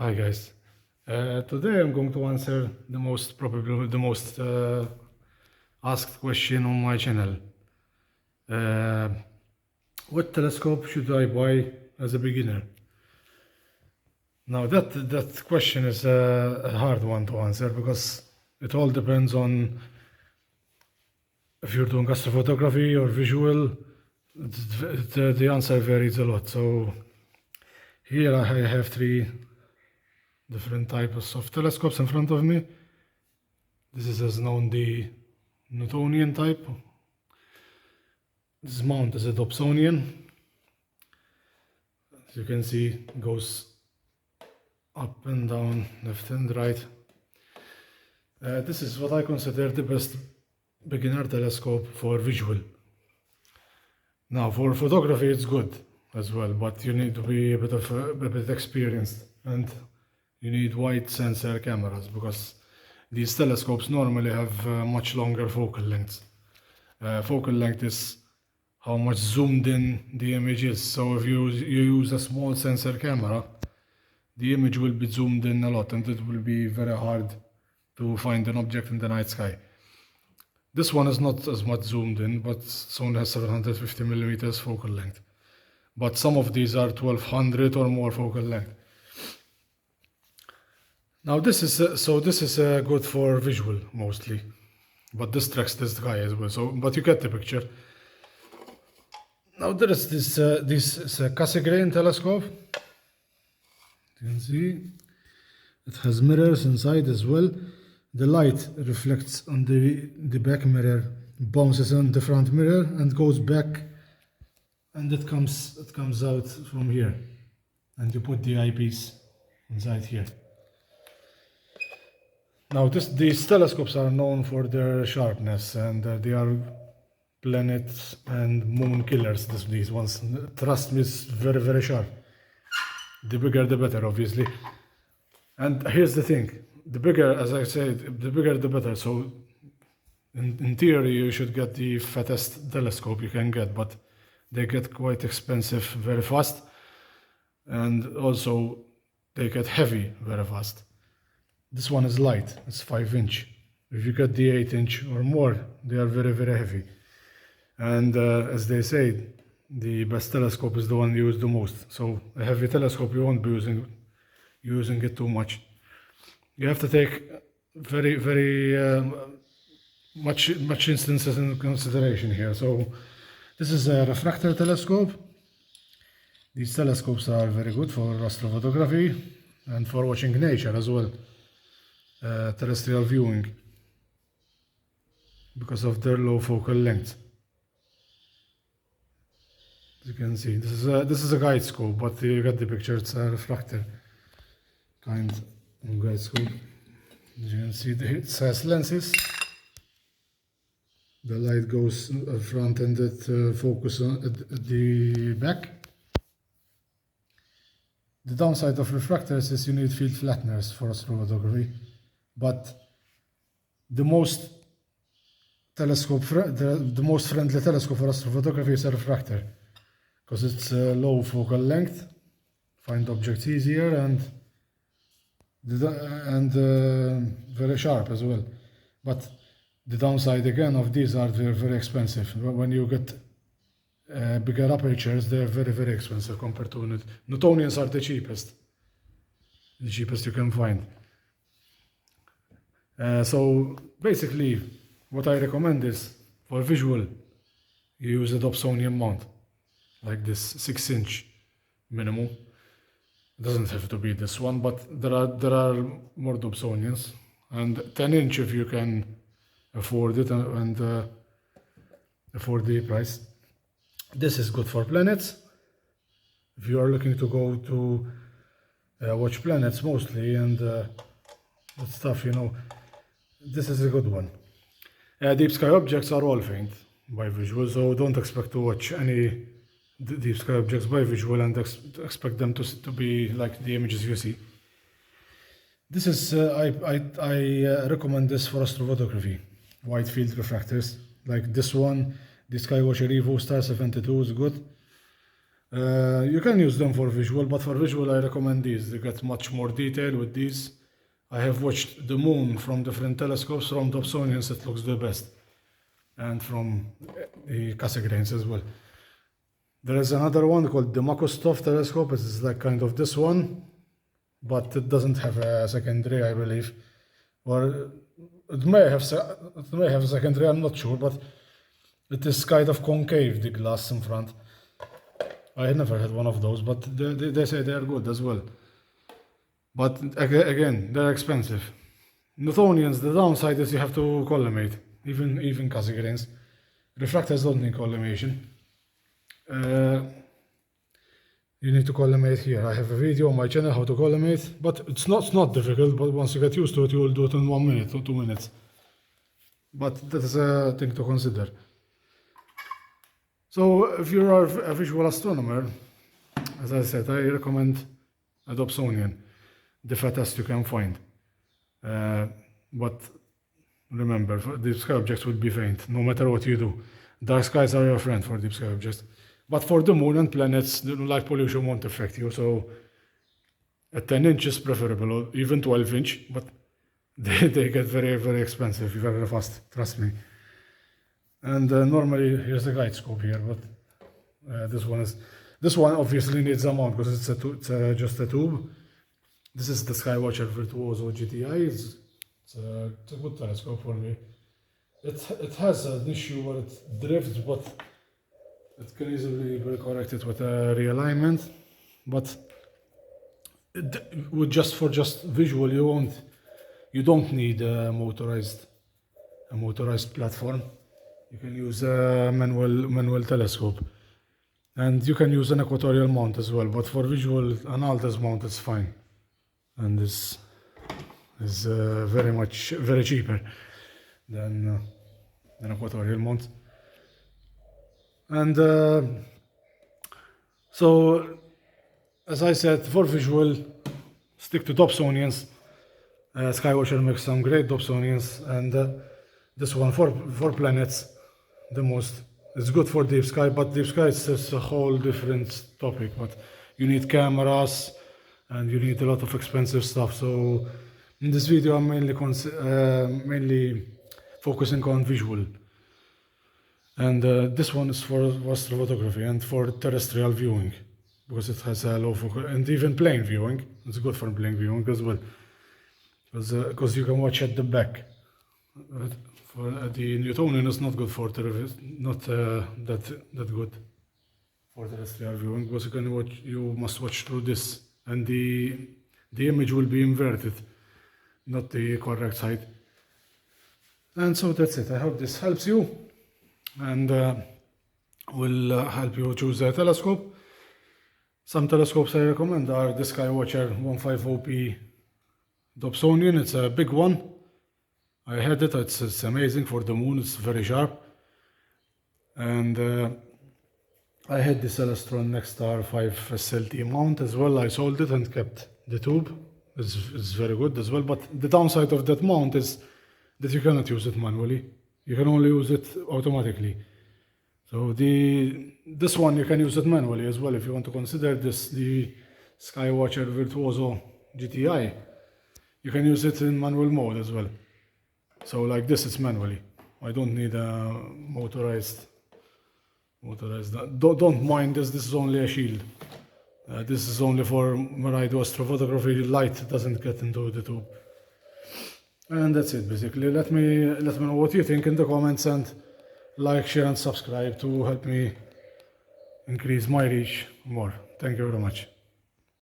Hi guys. Today I'm going to answer probably the most asked question on my channel. What telescope should I buy as a beginner? Now that question is a hard one to answer because it all depends on if you're doing astrophotography or visual. The answer varies a lot. So here I have three different types of telescopes in front of me. This is as known the Newtonian type. This mount is a Dobsonian. As you can see, it goes up and down, left and right. This is what I consider the best beginner telescope for visual. Now for photography it's good as well, but you need to be a bit experienced, and you need wide sensor cameras because these telescopes normally have much longer focal lengths. Focal length is how much zoomed in the image is. So if you use a small sensor camera, the image will be zoomed in a lot and it will be very hard to find an object in the night sky. This one is not as much zoomed in, but it only has 750 millimeters focal length. But some of these are 1200 or more focal length. Now this is good for visual mostly, but this tracks the sky as well. But you get the picture. Now there is this is a Cassegrain telescope. You can see it has mirrors inside as well. The light reflects on the back mirror, bounces on the front mirror, and goes back, and it comes out from here, and you put the eyepiece inside here. Now these telescopes are known for their sharpness, and they are planet and moon killers. These ones, trust me, it's very, very sharp. The bigger the better, obviously. And here's the thing, the bigger, as I said, the bigger the better. So in theory you should get the fattest telescope you can get, but they get quite expensive very fast, and also they get heavy very fast. This one is light, it's 5-inch. If you get the 8-inch or more, they are very, very heavy. And as they say, the best telescope is the one used the most. So a heavy telescope, you won't be using it too much. You have to take very, very much instances in consideration here. So this is a refractor telescope. These telescopes are very good for astrophotography and for watching nature as well. Terrestrial viewing because of their low focal length. As you can see, this is a guide scope, but you get the picture. It's a refractor kind of guide scope. As you can see, it has lenses. The light goes front and it focuses at the back. The downside of refractors is you need field flatteners for astrophotography. But the most friendly telescope for astrophotography is a refractor, because it's a low focal length, find objects easier, and very sharp as well. But the downside again of these are they're very expensive. When you get bigger apertures, they're very, very expensive compared to Newtonians are the cheapest you can find. So basically, what I recommend is for visual, you use a Dobsonian mount, like this 6-inch minimum. It doesn't have to be this one, but there are more Dobsonians, and 10-inch if you can afford it and afford the price. This is good for planets. If you are looking to go to watch planets mostly and that stuff, you know, this is a good one. Deep sky objects are all faint by visual, so don't expect to watch any deep sky objects by visual and expect them to be like the images you see. This is I recommend this for astrophotography. Wide field refractors like this one, the Skywatcher Evo Star 72 is good. You can use them for visual, but for visual I recommend these. They get much more detail with these. I have watched the moon from different telescopes. From Dobsonians it looks the best, and from the Cassegrains as well. There is another one called the Makostov telescope. It is like kind of this one, but it doesn't have a secondary, I believe. Or it may have a secondary, I'm not sure, but it is kind of concave, the glass in front. I never had one of those, but they say they are good as well. But again, they're expensive. Newtonians, the downside is you have to collimate, even Cassegrains. Refractors don't need collimation. You need to collimate here. I have a video on my channel how to collimate, but it's not difficult, but once you get used to it, you will do it in 1 minute or 2 minutes. But that is a thing to consider. So if you are a visual astronomer, as I said, I recommend a Dobsonian, the fattest you can find. But remember, deep sky objects will be faint, no matter what you do. Dark skies are your friend for deep sky objects. But for the moon and planets, the light pollution won't affect you, so a 10-inch is preferable, or even 12-inch, but they get very, very expensive very fast, trust me. And normally, here's the guide scope here, but this one obviously needs a mount because it's just a tube. This is the Skywatcher Virtuoso GTI. It's a good telescope for me. It has an issue where it drifts, but it can easily be corrected with a realignment. But for just visual, you don't need a motorized platform. You can use a manual telescope, and you can use an equatorial mount as well. But for visual, an Altus mount is fine, and this is very cheaper than an equatorial mount. And so, as I said, for visual, stick to Dobsonians. Skywatcher makes some great Dobsonians, and this one for planets, the most. It's good for deep sky, but deep sky is a whole different topic. But you need cameras, and you need a lot of expensive stuff. So in this video, I'm mainly focusing on visual. And this one is for astrophotography and for terrestrial viewing, because it has a low focus, and even plane viewing. It's good for plane viewing as well, because you can watch at the back. For the Newtonian is not good for that good for terrestrial viewing, because you must watch through this, and the image will be inverted, not the correct side. And so that's it. I hope this helps you, and will help you choose a telescope. Some telescopes I recommend are the Skywatcher 150p Dobsonian. It's a big one. I had it. It's amazing for the moon. It's very sharp. And I had the Celestron Nexstar 5 SLT mount as well. I sold it and kept the tube. It's very good as well. But the downside of that mount is that you cannot use it manually. You can only use it automatically. So this one you can use it manually as well if you want to consider this, the Skywatcher Virtuoso GTI. You can use it in manual mode as well. So like this, it's manually. I don't need a motorized. Don't mind this. This is only a shield. This is only for when I do astrophotography. Light doesn't get into the tube. And that's it basically. Let me know what you think in the comments, and like, share, and subscribe to help me increase my reach more. Thank you very much.